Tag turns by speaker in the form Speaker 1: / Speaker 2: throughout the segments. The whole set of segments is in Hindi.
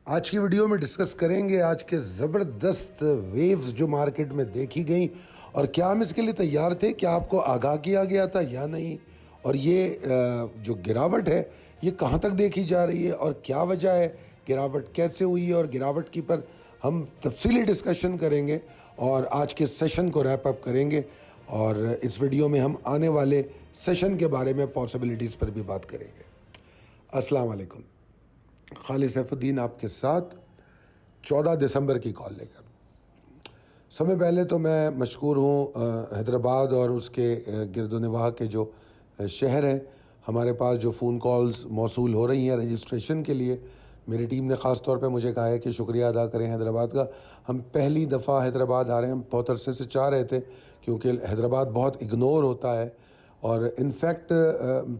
Speaker 1: आज की वीडियो में डिस्कस करेंगे आज के ज़बरदस्त वेव्स जो मार्केट में देखी गई और क्या हम इसके लिए तैयार थे, क्या आपको आगाह किया गया था या नहीं, और ये जो गिरावट है ये कहाँ तक देखी जा रही है और क्या वजह है, गिरावट कैसे हुई है, और गिरावट की पर हम तफसीली डिस्कशन करेंगे और आज के सेशन को रैप अप करेंगे। और इस वीडियो में हम आने वाले सेशन के बारे में पॉसिबिलिटीज़ पर भी बात करेंगे। अस्सलाम वालेकुम, खालिद सैफुद्दीन आपके साथ 14 दिसंबर की कॉल लेकर। समय पहले तो मैं मशकूर हूँ हैदराबाद और उसके गिरदोनवाह के जो शहर हैं, हमारे पास जो फ़ोन कॉल्स मौसूल हो रही हैं रजिस्ट्रेशन के लिए, मेरी टीम ने ख़ास तौर पे मुझे कहा है कि शुक्रिया अदा करें हैदराबाद का। हम पहली दफ़ा हैदराबाद आ रहे हैं, हम बहुत अरसे से चाह रहे थे क्योंकि हैदराबाद बहुत इग्नोर होता है और इनफैक्ट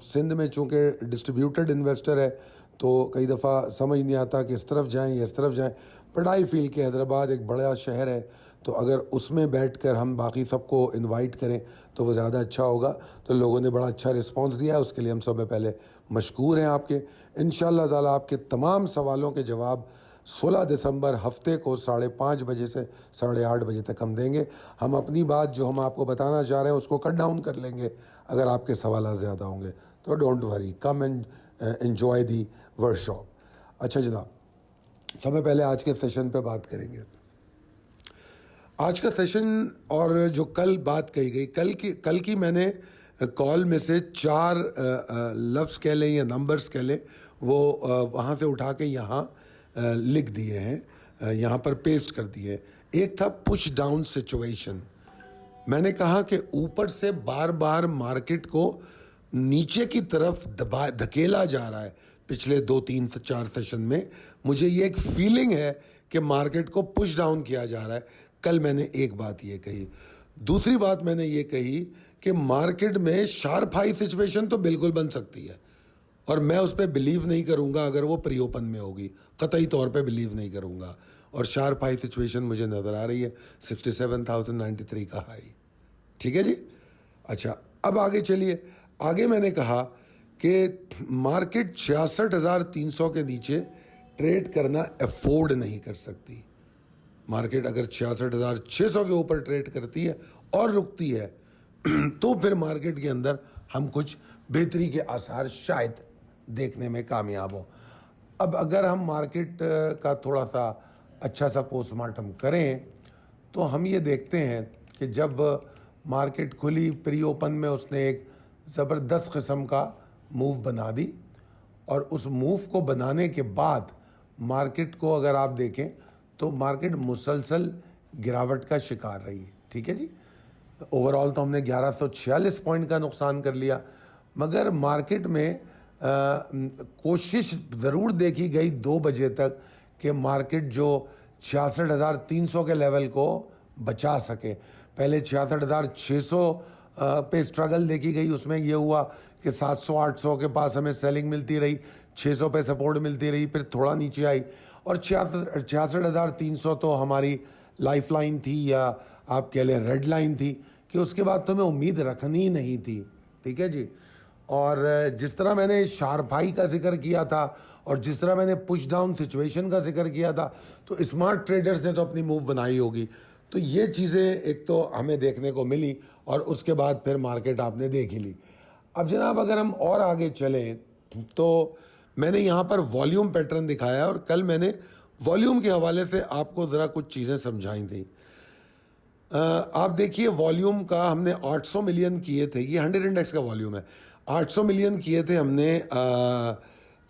Speaker 1: सिंध में चूँकि डिस्ट्रीब्यूटेड इन्वेस्टर है तो कई दफ़ा समझ नहीं आता कि इस तरफ जाएं या इस तरफ जाएं, बट आई फील कि हैदराबाद एक बड़ा शहर है तो अगर उसमें बैठकर हम बाकी सबको इनवाइट करें तो वो ज़्यादा अच्छा होगा। तो लोगों ने बड़ा अच्छा रिस्पांस दिया है, उसके लिए हम सब पहले मशकूर हैं आपके। इंशाअल्लाह ताला आपके तमाम सवालों के जवाब 16 दिसंबर हफ्ते को 5:30 बजे से 8:30 बजे तक हम देंगे। हम अपनी बात जो हम आपको बताना चाह रहे हैं उसको कट डाउन कर लेंगे अगर आपके सवाल ज़्यादा होंगे, तो don't worry, come and enjoy the workshop. अच्छा जनाब, सबसे पहले आज के सेशन पे बात करेंगे। आज का सेशन और जो कल बात कही गई, कल की मैंने कॉल में से 4 लफ्ज़ कह लें या नंबर्स कह लें, वो वहाँ से उठा के यहाँ लिख दिए हैं, यहाँ पर पेस्ट कर दिए। एक था पुश डाउन सिचुएशन। मैंने कहा कि ऊपर से बार बार मार्केट को नीचे की तरफ धकेला जा रहा है। पिछले 2 3 4 सेशन में मुझे ये एक फीलिंग है कि मार्केट को पुश डाउन किया जा रहा है। कल मैंने एक बात ये कही। दूसरी बात मैंने ये कही कि मार्केट में शार्प हाई सिचुएशन तो बिल्कुल बन सकती है और मैं उस पर बिलीव नहीं करूँगा अगर वो प्री ओपन में होगी, कतई तौर पे बिलीव नहीं करूँगा। और शार्प हाई सिचुएशन मुझे नज़र आ रही है 67,093 का हाई। ठीक है जी। अच्छा, अब आगे चलिए। आगे मैंने कहा कि मार्केट 66,300 के नीचे ट्रेड करना अफोर्ड नहीं कर सकती। मार्केट अगर 66,600 के ऊपर ट्रेड करती है और रुकती है तो फिर मार्केट के अंदर हम कुछ बेहतरी के आसार शायद देखने में कामयाब हो। अब अगर हम मार्केट का थोड़ा सा अच्छा सा पोस्टमार्टम करें तो हम ये देखते हैं कि जब मार्केट खुली प्री ओपन में उसने एक ज़बरदस्त किस्म का मूव बना दी और उस मूव को बनाने के बाद मार्केट को अगर आप देखें तो मार्केट मुसलसल गिरावट का शिकार रही है। ठीक है जी। ओवरऑल तो हमने 1146 पॉइंट का नुकसान कर लिया, मगर मार्केट में कोशिश ज़रूर देखी गई 2 बजे तक कि मार्केट जो 66,300 के लेवल को बचा सके। पहले 66,600 पे स्ट्रगल देखी गई, उसमें यह हुआ कि 700-800 के पास हमें सेलिंग मिलती रही, 600 पे सपोर्ट मिलती रही, फिर थोड़ा नीचे आई और 66,300 तो हमारी लाइफ लाइन थी या आप कह लें रेड लाइन थी कि उसके बाद तो हमें उम्मीद रखनी ही नहीं थी। ठीक है जी। और जिस तरह मैंने शार्प हाई का जिक्र किया था और जिस तरह मैंने पुश डाउन सिचुएशन का जिक्र किया था, तो स्मार्ट ट्रेडर्स ने तो अपनी मूव बनाई होगी। तो ये चीज़ें एक तो हमें देखने को मिली और उसके बाद फिर मार्केट आपने देख ही ली। अब जनाब अगर हम और आगे चलें तो मैंने यहाँ पर वॉल्यूम पैटर्न दिखाया और कल मैंने वॉल्यूम के हवाले से आपको ज़रा कुछ चीज़ें समझाई थी। आप देखिए वॉल्यूम का हमने 800 मिलियन किए थे, ये 100 इंडेक्स का वॉल्यूम है। 800 मिलियन किए थे हमने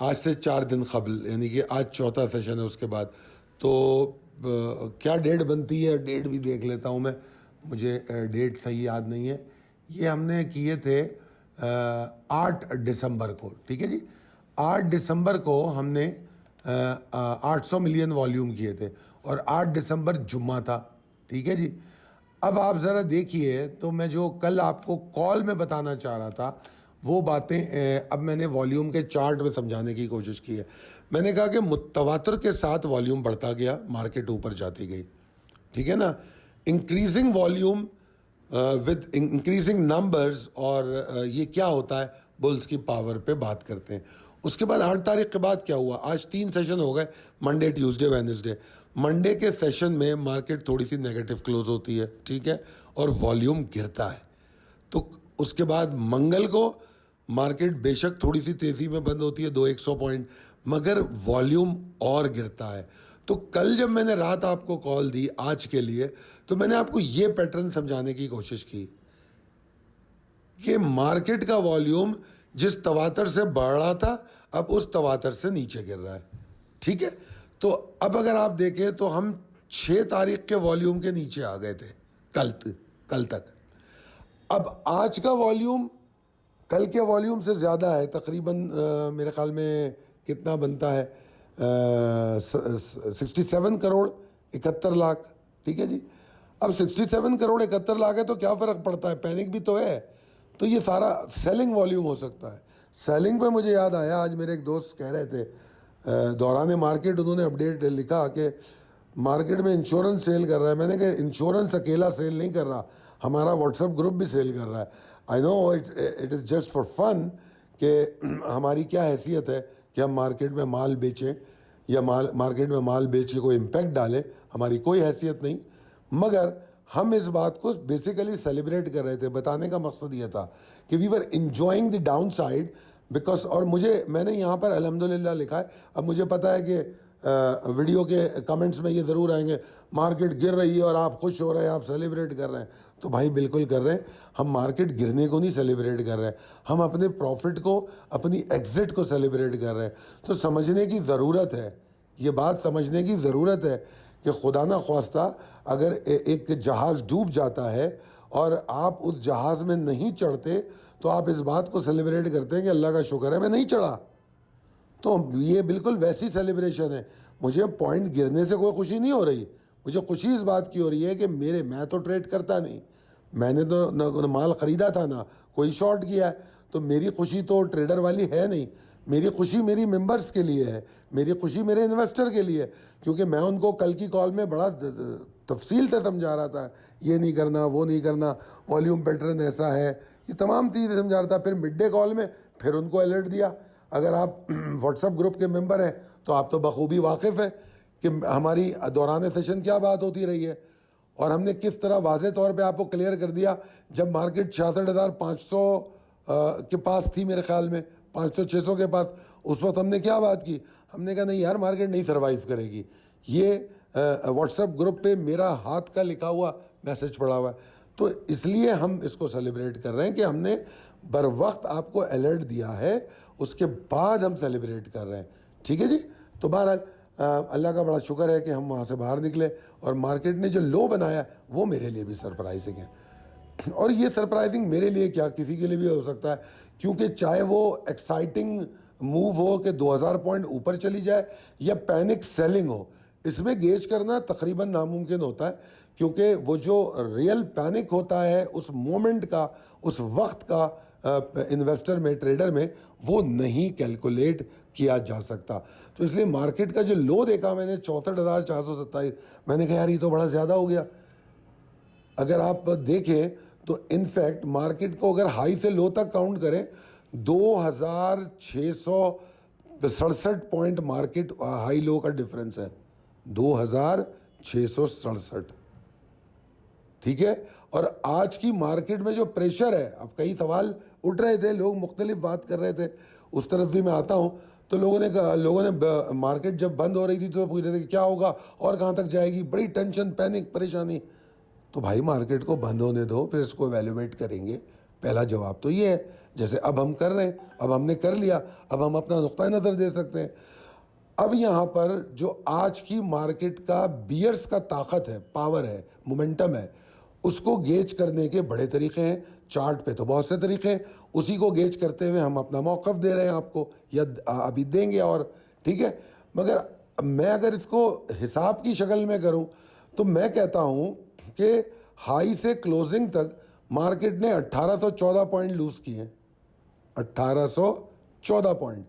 Speaker 1: आज से 4 दिन कबल, यानी कि आज चौथा सेशन है उसके बाद। तो क्या डेट बनती है, डेट भी देख लेता हूँ मैं, मुझे डेट सही याद नहीं है। ये हमने किए थे 8 दिसंबर को। ठीक है जी। 8 दिसंबर को हमने 800 मिलियन वॉल्यूम किए थे और 8 दिसंबर जुम्मा था। ठीक है जी। अब आप ज़रा देखिए, तो मैं जो कल आपको कॉल में बताना चाह रहा था वो बातें अब मैंने वॉल्यूम के चार्ट में समझाने की कोशिश की है। मैंने कहा कि मुतवातर के साथ वॉल्यूम बढ़ता गया, मार्केट ऊपर जाती गई। ठीक है ना। Increasing volume with increasing numbers, और ये क्या होता है, बुल्स की पावर पे बात करते हैं। उसके बाद 8 तारीख के बाद क्या हुआ, आज 3 सेशन हो गए, मंडे ट्यूसडे वेडनेसडे। मंडे के सेशन में मार्केट थोड़ी सी नेगेटिव क्लोज होती है, ठीक है, और वॉल्यूम गिरता है। तो उसके बाद मंगल को मार्केट बेशक थोड़ी सी तेज़ी में बंद होती है 200 पॉइंट, मगर वॉल्यूम और गिरता है। तो कल जब मैंने रात आपको कॉल दी आज के लिए, तो मैंने आपको ये पैटर्न समझाने की कोशिश की कि मार्केट का वॉल्यूम जिस तवातर से बढ़ रहा था अब उस तवातर से नीचे गिर रहा है, ठीक है। तो अब अगर आप देखें तो हम 6 तारीख के वॉल्यूम के नीचे आ गए थे कल तक। अब आज का वॉल्यूम कल के वॉल्यूम से ज़्यादा है, तकरीबन मेरे ख्याल में कितना बनता है, 67 करोड़ 71 लाख, ठीक है जी। अब 67 करोड़ 71 लाख है तो क्या फ़र्क पड़ता है, पैनिक भी तो है। तो ये सारा सेलिंग वॉल्यूम हो सकता है। सेलिंग पे मुझे याद आया, आज मेरे एक दोस्त कह रहे थे दौरान मार्केट उन्होंने अपडेट लिखा कि मार्केट में इंश्योरेंस सेल कर रहा है। मैंने कहा इंश्योरेंस अकेला सेल नहीं कर रहा, हमारा व्हाट्सएप ग्रुप भी सेल कर रहा है। I know it is just for fun कि हमारी क्या हैसियत है कि हम मार्केट में माल बेचें या मार्केट में माल बेच के कोई इम्पैक्ट डालें, हमारी कोई हैसियत नहीं। मगर हम इस बात को बेसिकली सेलिब्रेट कर रहे थे। बताने का मकसद ये था कि we were enjoying the downside because, और मैंने यहाँ पर अल्हम्दुलिल्लाह लिखा है। अब मुझे पता है कि वीडियो के कमेंट्स में ये ज़रूर आएंगे मार्केट गिर रही है और आप खुश हो रहे हैं, आप सेलिब्रेट कर रहे हैं। तो भाई बिल्कुल कर रहे हैं, हम मार्केट गिरने को नहीं सेलिब्रेट कर रहे हैं, हम अपने प्रॉफिट को, अपनी एग्जिट को सेलिब्रेट कर रहे हैं। तो समझने की ज़रूरत है, ये बात समझने की ज़रूरत है कि खुदा ना ख्वास्ता अगर एक जहाज़ डूब जाता है और आप उस जहाज़ में नहीं चढ़ते तो आप इस बात को सेलिब्रेट करते हैं कि अल्लाह का शुक्र है मैं नहीं चढ़ा। तो ये बिल्कुल वैसी सेलिब्रेशन है। मुझे पॉइंट गिरने से कोई खुशी नहीं हो रही, मुझे खुशी इस बात की हो रही है कि मैं तो ट्रेड करता नहीं, मैंने तो न माल ख़रीदा था ना कोई शॉर्ट किया है, तो मेरी खुशी तो ट्रेडर वाली है नहीं। मेरी खुशी मेरी मेंबर्स के लिए है, मेरी खुशी मेरे इन्वेस्टर के लिए है, क्योंकि मैं उनको कल की कॉल में बड़ा तफसील से समझा रहा था, ये नहीं करना वो नहीं करना, वॉल्यूम पैटर्न ऐसा है, ये तमाम चीज़ें समझा रहा था। फिर मिड डे कॉल में फिर उनको अलर्ट दिया। अगर आप व्हाट्सएप ग्रुप के मेंबर हैं तो आप तो बखूबी वाकिफ़ हैं कि हमारी दौरान सेशन क्या बात होती रही है, और हमने किस तरह वाज़े तौर पे आपको क्लियर कर दिया। जब मार्केट 66,500 के पास थी, मेरे ख्याल में 500-600 के पास, उस वक्त हमने क्या बात की, हमने कहा नहीं यार मार्केट नहीं सर्वाइव करेगी। ये व्हाट्सएप ग्रुप पे मेरा हाथ का लिखा हुआ मैसेज पड़ा हुआ है। तो इसलिए हम इसको सेलिब्रेट कर रहे हैं कि हमने बर वक्त आपको अलर्ट दिया है, उसके बाद हम सेलिब्रेट कर रहे हैं, ठीक है जी। तो बहरहाल अल्लाह का बड़ा शुक्र है कि हम वहाँ से बाहर निकले, और मार्केट ने जो लो बनाया वो मेरे लिए भी सरप्राइजिंग है। और ये सरप्राइजिंग मेरे लिए क्या किसी के लिए भी हो सकता है, क्योंकि चाहे वो एक्साइटिंग मूव हो कि 2000 पॉइंट ऊपर चली जाए या पैनिक सेलिंग हो, इसमें गेज करना तकरीबन नामुमकिन होता है, क्योंकि वो जो रियल पैनिक होता है उस मोमेंट का, उस वक्त का इन्वेस्टर में, ट्रेडर में, वो नहीं कैलकुलेट किया जा सकता। तो इसलिए मार्केट का जो लो देखा मैंने 64,427, मैंने कहा यार ये तो बड़ा ज़्यादा हो गया। अगर आप देखें तो इनफैक्ट मार्केट को अगर हाई से लो तक काउंट करें 2,667 पॉइंट मार्केट हाई लो का डिफरेंस है, 2,667, ठीक है। और आज की मार्केट में जो प्रेशर है, अब कई सवाल उठ रहे थे, लोग मुख्तलिफ बात कर रहे थे, उस तरफ भी मैं आता हूँ। तो लोगों ने मार्केट जब बंद हो रही थी तो पूछ रहे थे कि क्या होगा और कहाँ तक जाएगी, बड़ी टेंशन, पैनिक, परेशानी। तो भाई मार्केट को बंद होने दो, फिर इसको एवेल्युएट करेंगे। पहला जवाब तो ये है, जैसे अब हम कर रहे हैं, अब हमने कर लिया, अब हम अपना नुक्ता नज़र दे सकते हैं। अब यहाँ पर जो आज की मार्केट का बियर्स का ताकत है, पावर है, मोमेंटम है, उसको गेज करने के बड़े तरीके हैं। चार्ट पे तो बहुत से तरीके हैं, उसी को गेज करते हुए हम अपना मौक़िफ़ दे रहे हैं आपको, या अभी देंगे, और ठीक है। मगर मैं अगर इसको हिसाब की शक्ल में करूं तो मैं कहता हूं कि हाई से क्लोजिंग तक मार्केट ने 1814 पॉइंट लूज़ किए हैं, 1814 पॉइंट।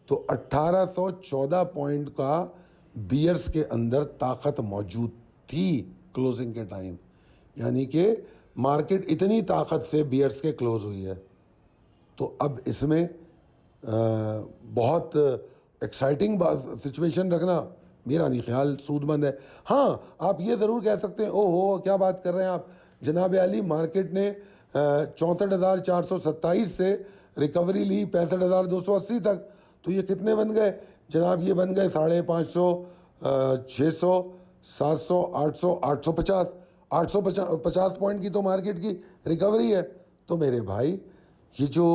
Speaker 1: तो 1814 पॉइंट का बियर्स के अंदर ताकत मौजूद थी क्लोजिंग के टाइम, यानी कि मार्केट इतनी ताकत से बियर्स के क्लोज हुई है। तो अब इसमें बहुत एक्साइटिंग सिचुएशन रखना मेरा नहीं ख्याल सूदमंद है। हाँ, आप ये ज़रूर कह सकते हैं, ओहो क्या बात कर रहे हैं आप जनाब आली, मार्केट ने 64,427 से रिकवरी ली 65,280 तक, तो ये कितने बन गए जनाब? ये बन गए 550, 600, 700, 800, 850, 850 पॉइंट की तो मार्केट की रिकवरी है। तो मेरे भाई ये जो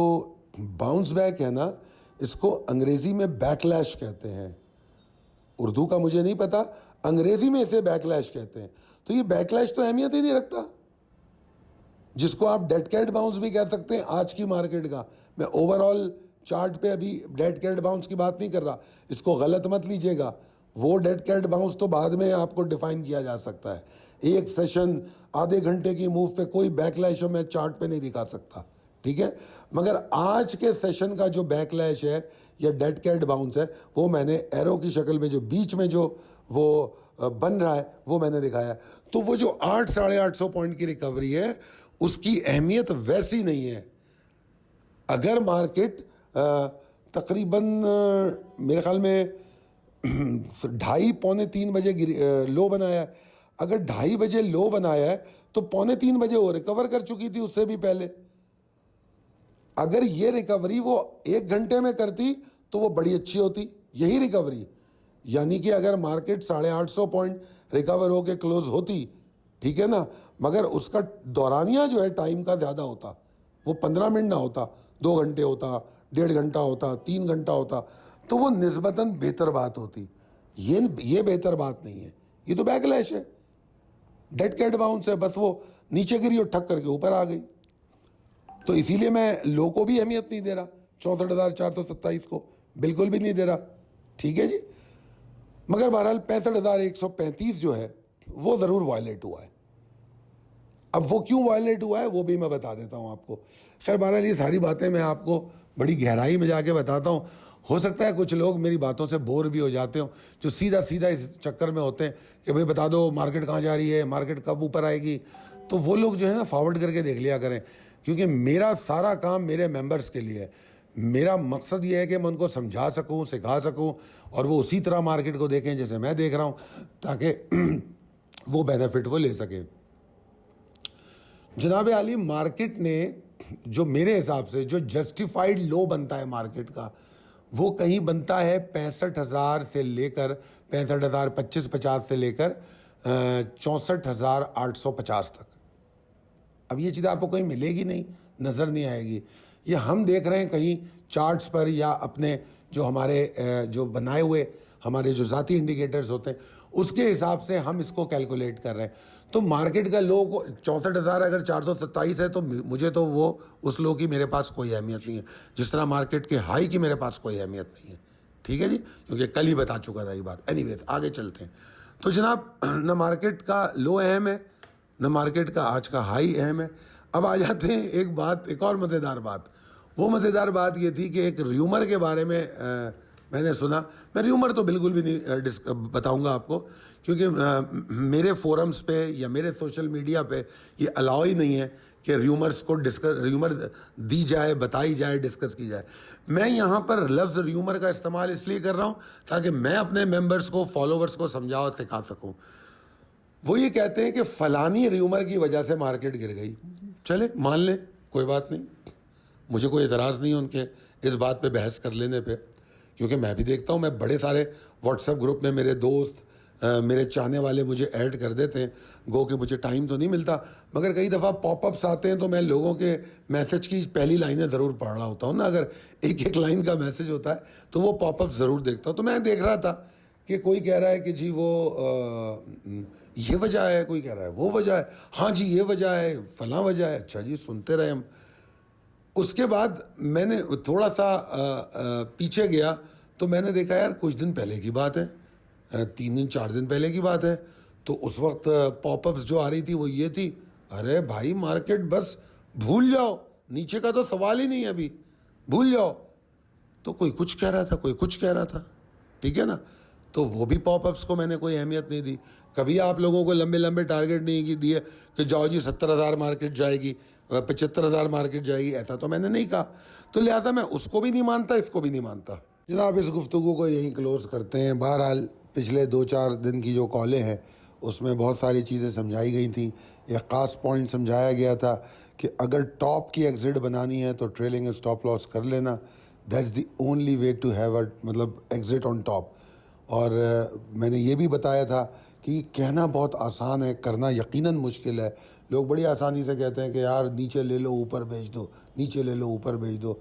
Speaker 1: बाउंस बैक है ना, इसको अंग्रेज़ी में बैकलैश कहते हैं, उर्दू का मुझे नहीं पता, अंग्रेज़ी में इसे बैकलैश कहते हैं। तो ये बैकलैश तो अहमियत ही नहीं रखता, जिसको आप डेड कैट बाउंस भी कह सकते हैं आज की मार्केट का। मैं ओवरऑल चार्ट पे अभी डेड कैट बाउंस की बात नहीं कर रहा, इसको गलत मत लीजिएगा। वो डेड कैट बाउंस तो बाद में आपको डिफाइन किया जा सकता है। एक सेशन आधे घंटे की मूव पे कोई बैकलैश मैं चार्ट पे नहीं दिखा सकता, ठीक है? मगर आज के सेशन का जो बैकलैश है या डेड कैट बाउंस है, वो मैंने एरो की शक्ल में जो बीच में जो वो बन रहा है वो मैंने दिखाया। तो वो जो 800-850 पॉइंट की रिकवरी है उसकी अहमियत वैसी नहीं है। अगर मार्केट तकरीबन मेरे ख्याल में 2:30-3 बजे लो बनाया है, अगर 2:30 बजे लो बनाया है तो 2:45 बजे वो रिकवर कर चुकी थी उससे भी पहले। अगर ये रिकवरी वो 1 घंटे में करती तो वो बड़ी अच्छी होती, यही रिकवरी। यानी कि अगर मार्केट 850 पॉइंट रिकवर होके क्लोज होती, ठीक है ना, मगर उसका दौरानिया जो है टाइम का ज़्यादा होता, वो 15 मिनट ना होता, 2 घंटे होता, 1.5 घंटा होता, 3 घंटा होता, तो वो निस्बतन बेहतर बात होती। ये बेहतर बात नहीं है, ये तो बैकलैश है, डेड कैट बाउंस है, बस वो नीचे गिरी और ठक करके ऊपर आ गई। तो इसीलिए मैं लो को भी अहमियत नहीं दे रहा, 64,427 को बिल्कुल भी नहीं दे रहा, ठीक है जी। मगर बहरहाल 65,135 जो है वो ज़रूर वायलेट हुआ है। अब वो क्यों वायलेट हुआ है वो भी मैं बता देता हूँ आपको। खैर बहरहाल ये सारी बातें मैं आपको बड़ी गहराई में जाके बताता हूँ। हो सकता है कुछ लोग मेरी बातों से बोर भी हो जाते हो, जो सीधा सीधा इस चक्कर में होते हैं कि भाई बता दो मार्केट कहाँ जा रही है, मार्केट कब ऊपर आएगी। तो वो लोग जो है ना फॉरवर्ड करके देख लिया करें, क्योंकि मेरा सारा काम मेरे मेंबर्स के लिए है। मेरा मकसद ये है कि मैं उनको समझा सकूं, सिखा सकूं और वो उसी तरह मार्केट को देखें जैसे मैं देख रहा हूं, ताकि वो बेनिफिट वो ले सकें। जनाब आली, मार्केट ने जो मेरे हिसाब से जो जस्टिफाइड लो बनता है मार्केट का, वो कहीं बनता है 65,000 से लेकर 65,000 2550 से लेकर 64,850 तक। अब ये चीज़ आपको कहीं मिलेगी नहीं, नज़र नहीं आएगी। ये हम देख रहे हैं कहीं चार्ट्स पर या अपने जो हमारे जो बनाए हुए हमारे जो ज़ाती इंडिकेटर्स होते हैं उसके हिसाब से हम इसको कैलकुलेट कर रहे हैं। तो मार्केट का लो को 64,000 अगर 427 है तो मुझे तो वो उस लो की मेरे पास कोई अहमियत नहीं है, जिस तरह मार्केट के हाई की मेरे पास कोई अहमियत नहीं है, ठीक है जी, क्योंकि कल ही बता चुका था ये बात। एनीवेज आगे चलते हैं। तो जनाब न मार्केट का लो अहम है, न मार्केट का आज का हाई अहम है। अब आ जाते हैं एक बात, एक और मज़ेदार बात। वो मज़ेदार बात ये थी कि एक र्यूमर के बारे में मैंने सुना। मैं र्यूमर तो बिल्कुल भी नहीं बताऊंगा आपको, क्योंकि मेरे फोरम्स पे या मेरे सोशल मीडिया पे ये अलाउ ही नहीं है कि र्यूमर्स को र्यूमर दी जाए, बताई जाए, डिस्कस की जाए। मैं यहाँ पर लफ्ज़ र्यूमर का इस्तेमाल इसलिए कर रहा हूँ ताकि मैं अपने मेंबर्स को, फॉलोवर्स को समझा और सिखा सकूँ। वो ये कहते हैं कि फ़लानी र्यूमर की वजह से मार्केट गिर गई। चले मान लें, कोई बात नहीं, मुझे कोई एतराज़ नहीं है उनके इस बात पे बहस कर लेने पे, क्योंकि मैं भी देखता हूँ, मैं बड़े सारे व्हाट्सएप ग्रुप में मेरे दोस्त मेरे चाहने वाले मुझे ऐड कर देते हैं। गो कि मुझे टाइम तो नहीं मिलता, मगर कई दफ़ा पॉपअप्स आते हैं तो मैं लोगों के मैसेज की पहली लाइनें ज़रूर पढ़ रहा होता हूँ ना। अगर एक एक लाइन का मैसेज होता है तो वो पॉपअप ज़रूर देखता हूँ। तो मैं देख रहा था कि कोई कह रहा है कि जी वो ये वजह है, कोई कह रहा है वो वजह है, हाँ जी ये वजह है, फलां वजह है। अच्छा जी, सुनते रहे हम। उसके बाद मैंने थोड़ा सा पीछे गया तो मैंने देखा यार कुछ दिन पहले की बात है, 3 दिन 4 दिन पहले की बात है। तो उस वक्त पॉपअप्स जो आ रही थी वो ये थी, अरे भाई मार्केट बस भूल जाओ, नीचे का तो सवाल ही नहीं है, अभी भूल जाओ। तो कोई कुछ कह रहा था, कोई कुछ कह रहा था, ठीक है ना। तो वो भी पॉपअप्स को मैंने कोई अहमियत नहीं दी। कभी आप लोगों को लंबे लंबे टारगेट नहीं दिए कि जाओ जी 70,000 मार्केट जाएगी, 75,000 मार्केट जाएगी, ऐसा तो मैंने नहीं कहा। तो लिहाजा मैं उसको भी नहीं मानता, इसको भी नहीं मानता। जनाब, इस गुफ्तगू को यहीं क्लोज़ करते हैं। बहरहाल पिछले 2-4 दिन की जो कॉलें हैं उसमें बहुत सारी चीज़ें समझाई गई थी। एक ख़ास पॉइंट समझाया गया था कि अगर टॉप की एग्जिट बनानी है तो ट्रेलिंग स्टॉप लॉस कर लेना, that's the only way to have a मतलब एग्जिट ऑन टॉप। और मैंने ये भी बताया था कि कहना बहुत आसान है, करना यकीनन मुश्किल है। लोग बड़ी आसानी से कहते हैं कि यार नीचे ले लो ऊपर बेच दो, नीचे ले लो ऊपर बेच दो।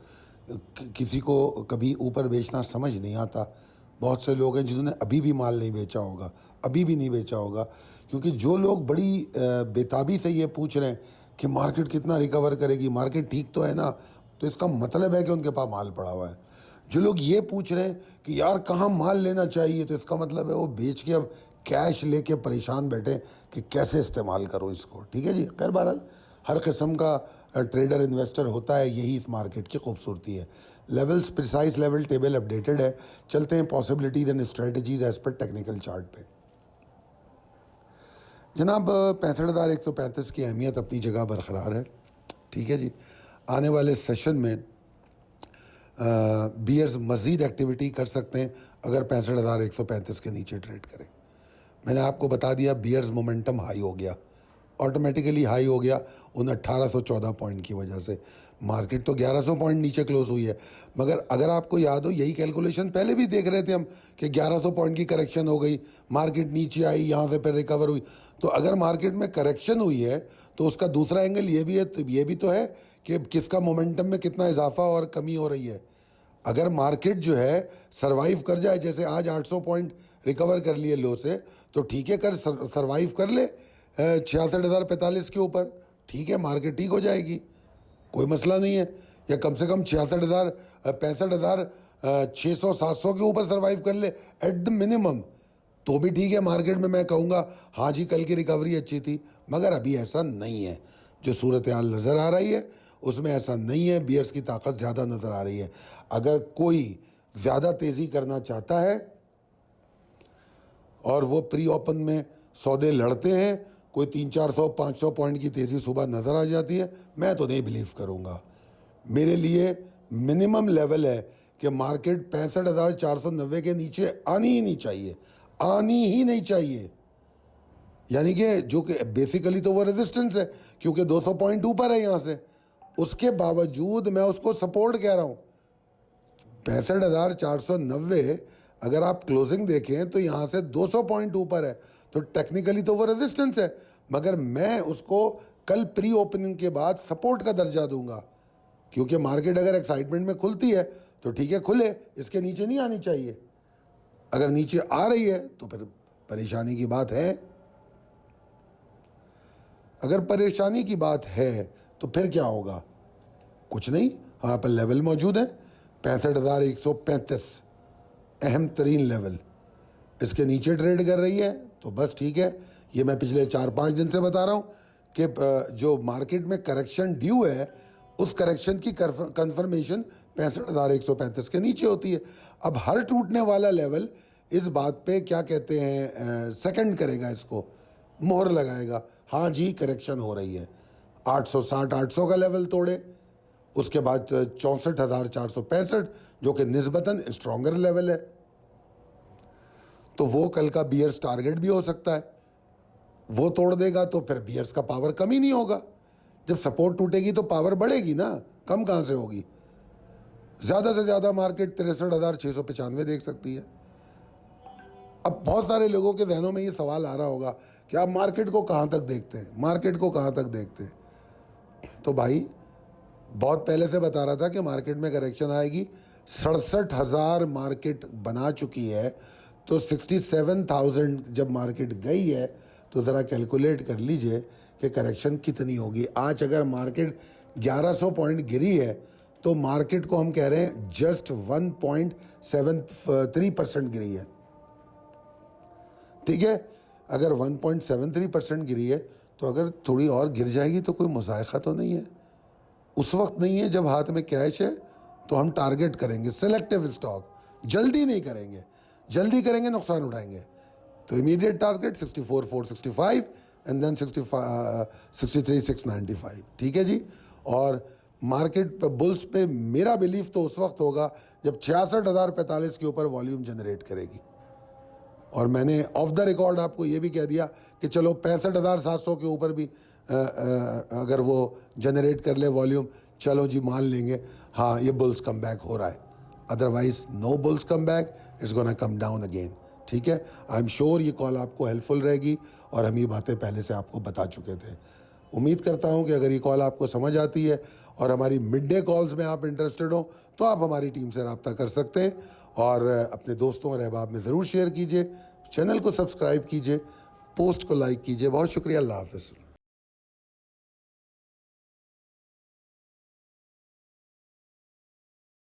Speaker 1: किसी को कभी ऊपर बेचना समझ नहीं आता। बहुत से लोग हैं जिन्होंने अभी भी माल नहीं बेचा होगा, अभी भी नहीं बेचा होगा, क्योंकि जो लोग बड़ी बेताबी से ये पूछ रहे हैं कि मार्केट कितना रिकवर करेगी, मार्केट ठीक तो है ना, तो इसका मतलब है कि उनके पास माल पड़ा हुआ है। जो लोग ये पूछ रहे हैं कि यार कहाँ माल लेना चाहिए, तो इसका मतलब है वो बेच के अब कैश लेके परेशान बैठे कि कैसे इस्तेमाल करो इसको। ठीक है जी। खैर बहरहाल हर किस्म का ट्रेडर इन्वेस्टर होता है, यही इस मार्केट की खूबसूरती है। Levels precise level table updated है। चलते हैं पॉसिबिलिटीज एंड स्ट्रेटजीज एज पर टेक्निकल चार्ट पे। जनाब 65,135 की अहमियत अपनी जगह बरकरार है। ठीक है जी। आने वाले सेशन में बियर्स मज़ीद एक्टिविटी कर सकते हैं अगर 65,135 के नीचे ट्रेड करें। मैंने आपको बता दिया बियर्स मोमेंटम हाई हो गया, ऑटोमेटिकली हाई हो गया उन 1814 पॉइंट की वजह से। मार्केट तो 1100 पॉइंट नीचे क्लोज हुई है, मगर अगर आपको याद हो यही कैलकुलेशन पहले भी देख रहे थे हम कि 1100 पॉइंट की करेक्शन हो गई, मार्केट नीचे आई, यहाँ से फिर रिकवर हुई। तो अगर मार्केट में करेक्शन हुई है तो उसका दूसरा एंगल ये भी है, ये भी तो है कि किसका मोमेंटम में कितना इजाफा और कमी हो रही है। अगर मार्केट जो है सरवाइव कर जाए, जैसे आज 800 पॉइंट रिकवर कर लिए लो से, तो ठीक है, कर सरवाइव कर ले 66,045 के ऊपर, ठीक है, मार्केट ठीक हो जाएगी, कोई मसला नहीं है। या कम से कम 65,000 के ऊपर सरवाइव कर ले एट द मिनिमम, तो भी ठीक है। मार्केट में मैं कहूँगा हाँ जी कल की रिकवरी अच्छी थी, मगर अभी ऐसा नहीं है। जो सूरत हाल नज़र आ रही है उसमें ऐसा नहीं है, बियर्स की ताकत ज़्यादा नज़र आ रही है। अगर कोई ज़्यादा तेज़ी करना चाहता है और वो प्री ओपन में सौदे लड़ते हैं, कोई 300-400-500 पॉइंट की तेज़ी सुबह नज़र आ जाती है, मैं तो नहीं बिलीव करूँगा। मेरे लिए मिनिमम लेवल है कि मार्केट 65,490 के नीचे आनी ही नहीं चाहिए, आनी ही नहीं चाहिए। यानी कि जो कि बेसिकली तो वो रेजिस्टेंस है, क्योंकि 200 पॉइंट ऊपर है यहाँ से, उसके बावजूद मैं उसको सपोर्ट कह रहा हूँ। 65,490 अगर आप क्लोजिंग देखें तो यहाँ से 200 पॉइंट ऊपर है, तो टेक्निकली तो वो रेजिस्टेंस है, मगर मैं उसको कल प्री ओपनिंग के बाद सपोर्ट का दर्जा दूंगा, क्योंकि मार्केट अगर एक्साइटमेंट में खुलती है तो ठीक है खुले, इसके नीचे नहीं आनी चाहिए। अगर नीचे आ रही है तो फिर परेशानी की बात है। अगर परेशानी की बात है तो फिर क्या होगा? कुछ नहीं, वहाँ पर लेवल मौजूद है 65,135, अहम तरीन लेवल। इसके नीचे ट्रेड कर रही है तो बस ठीक है। ये मैं पिछले 4-5 दिन से बता रहा हूँ कि जो मार्केट में करेक्शन ड्यू है, उस करेक्शन की कंफर्मेशन 65,135 के नीचे होती है। अब हर टूटने वाला लेवल इस बात पे क्या कहते हैं सेकंड करेगा, इसको मोहर लगाएगा, हाँ जी करेक्शन हो रही है। 860-800 का लेवल तोड़े, उसके बाद 64,465 जो कि निस्बतन स्ट्रॉन्गर लेवल है, तो वो कल का बियर्स टारगेट भी हो सकता है। वो तोड़ देगा तो फिर बियर्स का पावर कम ही नहीं होगा। जब सपोर्ट टूटेगी तो पावर बढ़ेगी ना, कम कहाँ से होगी। ज़्यादा से ज़्यादा मार्केट 63,695 देख सकती है। अब बहुत सारे लोगों के जहनों में ये सवाल आ रहा होगा कि आप मार्केट को कहाँ तक देखते हैं, मार्केट को कहाँ तक देखते हैं। तो भाई बहुत पहले से बता रहा था कि मार्केट में करेक्शन आएगी। 67,000 मार्केट बना चुकी है, तो 67,000 जब मार्केट गई है तो ज़रा कैलकुलेट कर लीजिए कि करेक्शन कितनी होगी। आज अगर मार्केट 1100 पॉइंट गिरी है तो मार्केट को हम कह रहे हैं जस्ट 1.73% गिरी है। ठीक है, अगर 1.73% गिरी है तो अगर थोड़ी और गिर जाएगी तो कोई मुज़ायक़ा तो नहीं है। उस वक्त नहीं है जब हाथ में कैश है तो हम टारगेट करेंगे सेलेक्टिव स्टॉक, जल्दी नहीं करेंगे। जल्दी करेंगे नुकसान उठाएंगे। तो इमीडिएट टारगेट 64,465 एंड देन 63,695। ठीक है जी। और मार्केट पे बुल्स पे मेरा बिलीफ तो उस वक्त होगा जब 66,045 के ऊपर वॉल्यूम जनरेट करेगी। और मैंने ऑफ द रिकॉर्ड आपको ये भी कह दिया कि चलो 65,700 के ऊपर भी अगर वो जनरेट कर ले वॉल्यूम, चलो जी मान लेंगे हाँ ये बुल्स कम बैक हो रहा है। Otherwise no bulls come back, it's gonna come down again. ठीक है, आई एम श्योर ये कॉल आपको हेल्पफुल रहेगी और हम ये बातें पहले से आपको बता चुके थे। उम्मीद करता हूँ कि अगर ये कॉल आपको समझ आती है और हमारी मिड डे कॉल्स में आप इंटरेस्टेड हो तो आप हमारी टीम से रब्ता कर सकते हैं और अपने दोस्तों और अहबाब में ज़रूर शेयर कीजिए, चैनल को सब्सक्राइब कीजिए, पोस्ट को लाइक कीजिए। बहुत शुक्रिया, अल्लाह हाफ़िज़।